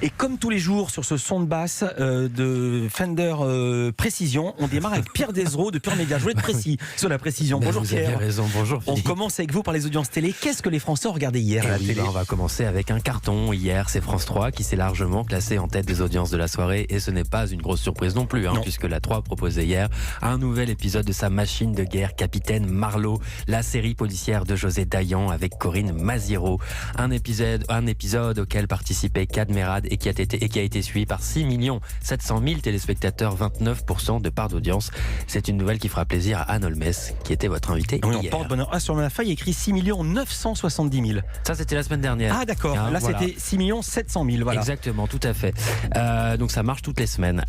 Et comme tous les jours sur ce son de basse de Fender Précision, on démarre avec Pierre Desraux de Pure Média. Je voulais être précis sur la précision. Mais Bonjour vous Pierre. avez raison, bonjour On Philippe. commence avec vous par les audiences télé. Qu'est-ce que les Français ont regardé hier à la télé? On va commencer avec un carton. Hier, c'est France 3 qui s'est largement classé en tête des audiences de la soirée. Et ce n'est pas une grosse surprise non plus, puisque la 3 proposait hier un nouvel épisode de sa machine de guerre, Capitaine Marlowe, la série policière de José Dayan avec Corinne Maziero. Un épisode auquel participait Kad Merad et qui a été suivi par 6 700 000 téléspectateurs, 29% de part d'audience. C'est une nouvelle qui fera plaisir à Anne Olmes, qui était votre invitée Oui, hier. on porte bonheur. Ah, sur ma feuille, écrit 6 970 000. Ça, c'était la semaine dernière. Ah, d'accord. Là, voilà. c'était 6 700 000. Voilà. Exactement, tout à fait. Donc, ça marche toutes les semaines.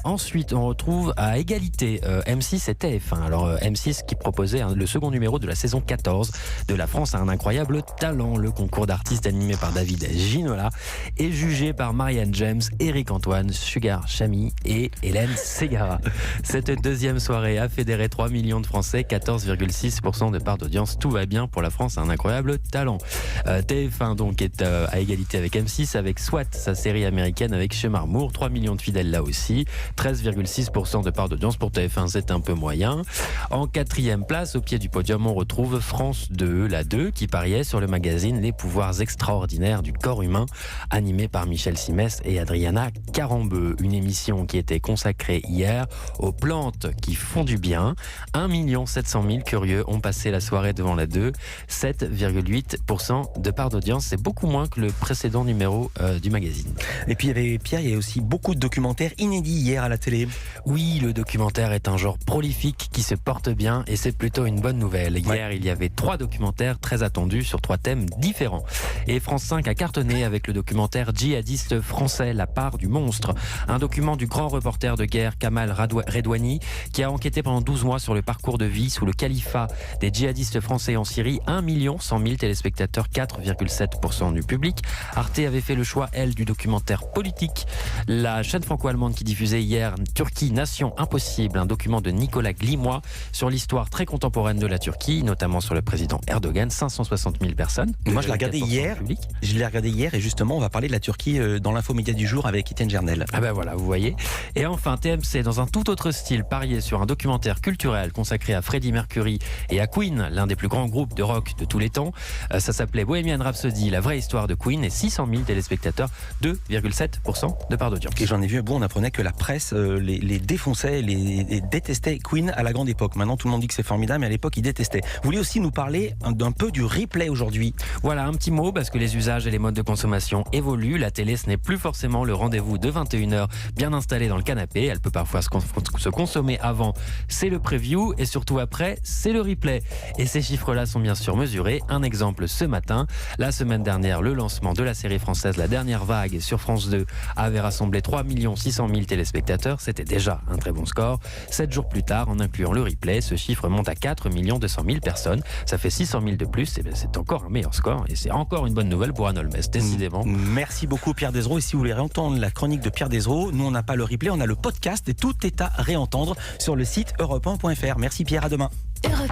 Ensuite, on retrouve à égalité M6 et TF1. Alors, M6 qui proposait le second numéro de la saison 14 de La France a un incroyable talent. Le concours d'artistes animé par David Ginola est jugé par Marianne James, Eric Antoine, Sugar Chamy et Hélène Ségara. Cette deuxième soirée a fédéré 3 millions de Français, 14,6% de part d'audience. Tout va bien pour la France, un incroyable talent. TF1 donc est à égalité avec M6, avec SWAT, sa série américaine avec Shemar Moore, 3 millions de fidèles là aussi, 13,6% de part d'audience. Pour TF1, c'est un peu moyen. En quatrième place, au pied du podium, on retrouve France 2, la 2, qui pariait sur le magazine Les pouvoirs extraordinaires du corps humain, animé par Michel Simès et Adriana Carambeu. Une émission qui était consacrée hier aux plantes qui font du bien. 1 700 000 curieux ont passé la soirée devant la 2, 7,8% de part d'audience. C'est beaucoup moins que le précédent numéro du magazine. Et puis, Pierre, il y a aussi beaucoup de documentaires inédits hier à la télé. Oui, le documentaire est un genre prolifique qui se porte bien et c'est plutôt une bonne nouvelle. Hier, il y avait 3 documentaires très attendus sur 3 thèmes différents. Et France 5 a cartonné avec le documentaire djihadiste français, La part du monstre. Un document du grand reporter de guerre Kamal Redouani qui a enquêté pendant 12 mois sur le parcours de vie sous le califat des djihadistes français en Syrie. 1 100 000 téléspectateurs, 4,7% du public. Arte avait fait le choix, elle, du documentaire politique. La chaîne franco-allemande qui diffusait hier Turquie, Nation Impossible, un document de Nicolas Glimois sur l'histoire très contemporaine de la Turquie, notamment sur le président Erdogan, 560 000 personnes. Moi, je l'ai regardé hier et justement, on va parler de la Turquie dans l'infomédia du jour avec Étienne Gernel. Ah ben voilà, vous voyez. Et enfin, TMC, dans un tout autre style, pariait sur un documentaire culturel consacré à Freddie Mercury et à Queen, l'un des plus grands groupes de rock de tous les temps. Ça s'appelait Bohemian Rhapsody, la vraie histoire de Queen, et 600 000 téléspectateurs, 2,7% de part d'audience. Et j'en ai vu un bout, on apprenait que la presse les défonçait, les détestait Queen à la grande époque. Maintenant, tout le monde dit que c'est formidable, mais à l'époque, ils détestaient. Vous voulez aussi nous parler d'un peu du replay aujourd'hui? Voilà, un petit mot, parce que les usages et les modes de consommation évoluent. La télé, ce n'est plus forcément le rendez-vous de 21h bien installé dans le canapé. Elle peut parfois se consommer avant, c'est le preview, et surtout après, c'est le replay. Et ces chiffres-là sont bien sûr mesurés. Un exemple ce matin, la semaine dernière, le lancement de la série française La Dernière Vague sur France 2 avait rassemblé 3 600 000 téléspectateurs. C'était déjà un très bon score. 7 jours plus tard, en incluant le replay, ce chiffre monte à 4 200 000 personnes. Ça fait 600 000 de plus. Et c'est encore un meilleur score. Et c'est encore une bonne nouvelle pour Anne Olmes, décidément. Merci beaucoup Pierre Desraux. Et si vous voulez réentendre la chronique de Pierre Desraux, nous on n'a pas le replay, on a le podcast et tout est à réentendre sur le site europe1.fr. Merci Pierre, à demain. Europe